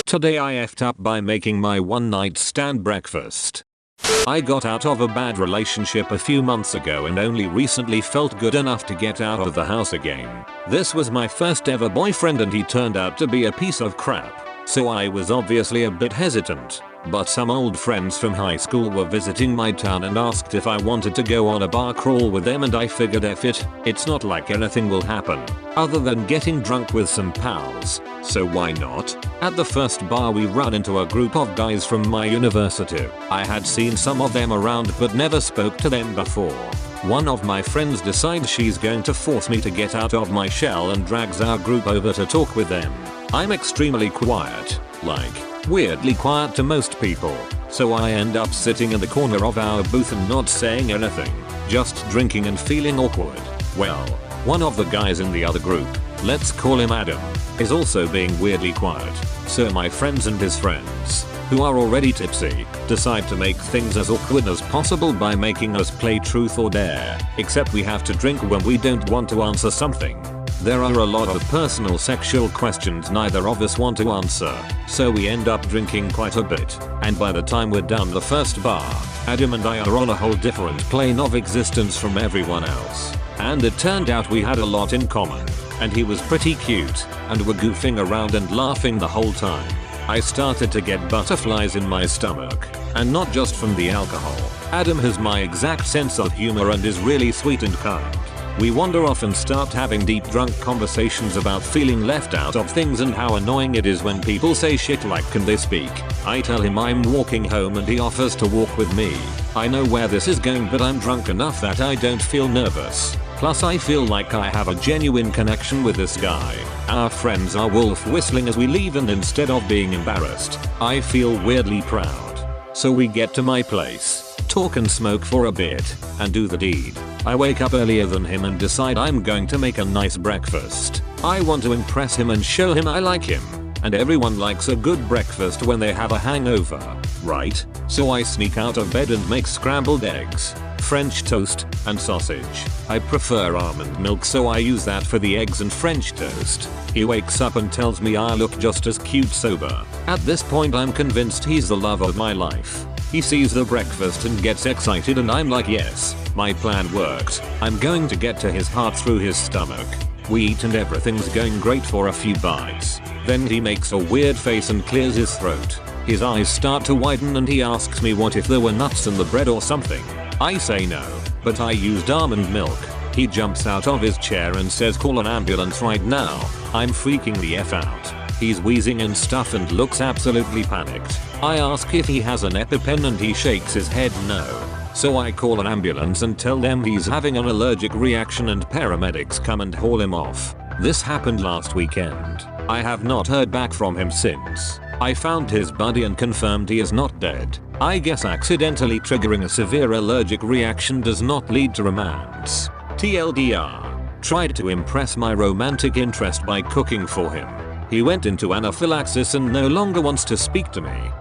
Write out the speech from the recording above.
Today I effed up by making my one night stand breakfast. I got out of a bad relationship a few months ago and only recently felt good enough to get out of the house again. This was my first ever boyfriend and he turned out to be a piece of crap. So I was obviously a bit hesitant. But some old friends from high school were visiting my town and asked if I wanted to go on a bar crawl with them, and I figured it's not like anything will happen other than getting drunk with some pals, so why not? At the first bar we ran into a group of guys from my university. I had seen some of them around but never spoke to them before. One of my friends decides she's going to force me to get out of my shell and drags our group over to talk with them. I'm extremely quiet, like weirdly quiet to most people, so I end up sitting in the corner of our booth and not saying anything, just drinking and feeling awkward. Well, one of the guys in the other group, let's call him Adam, is also being weirdly quiet, so my friends and his friends, who are already tipsy, decide to make things as awkward as possible by making us play truth or dare, except we have to drink when we don't want to answer something. There are a lot of personal sexual questions neither of us want to answer, so we end up drinking quite a bit, and by the time we're done the first bar, Adam and I are on a whole different plane of existence from everyone else. And it turned out we had a lot in common, and he was pretty cute, and we're goofing around and laughing the whole time. I started to get butterflies in my stomach, and not just from the alcohol. Adam has my exact sense of humor and is really sweet and kind. We wander off and start having deep drunk conversations about feeling left out of things and how annoying it is when people say shit like can they speak. I tell him I'm walking home and he offers to walk with me. I know where this is going but I'm drunk enough that I don't feel nervous. Plus I feel like I have a genuine connection with this guy. Our friends are wolf whistling as we leave and instead of being embarrassed, I feel weirdly proud. So we get to my place, talk and smoke for a bit, and do the deed. I wake up earlier than him and decide I'm going to make a nice breakfast. I want to impress him and show him I like him. And everyone likes a good breakfast when they have a hangover, right? So I sneak out of bed and make scrambled eggs, French toast, and sausage. I prefer almond milk so I use that for the eggs and French toast. He wakes up and tells me I look just as cute sober. At this point I'm convinced he's the love of my life. He sees the breakfast and gets excited and I'm like yes, my plan worked. I'm going to get to his heart through his stomach. We eat and everything's going great for a few bites. Then he makes a weird face and clears his throat. His eyes start to widen and he asks me what if there were nuts in the bread or something. I say no, but I used almond milk. He jumps out of his chair and says call an ambulance right now. I'm freaking the F out. He's wheezing and stuff and looks absolutely panicked. I ask if he has an EpiPen and he shakes his head no. So I call an ambulance and tell them he's having an allergic reaction and paramedics come and haul him off. This happened last weekend. I have not heard back from him since. I found his body and confirmed he is not dead. I guess accidentally triggering a severe allergic reaction does not lead to romance. TLDR. Tried to impress my romantic interest by cooking for him. He went into anaphylaxis and no longer wants to speak to me.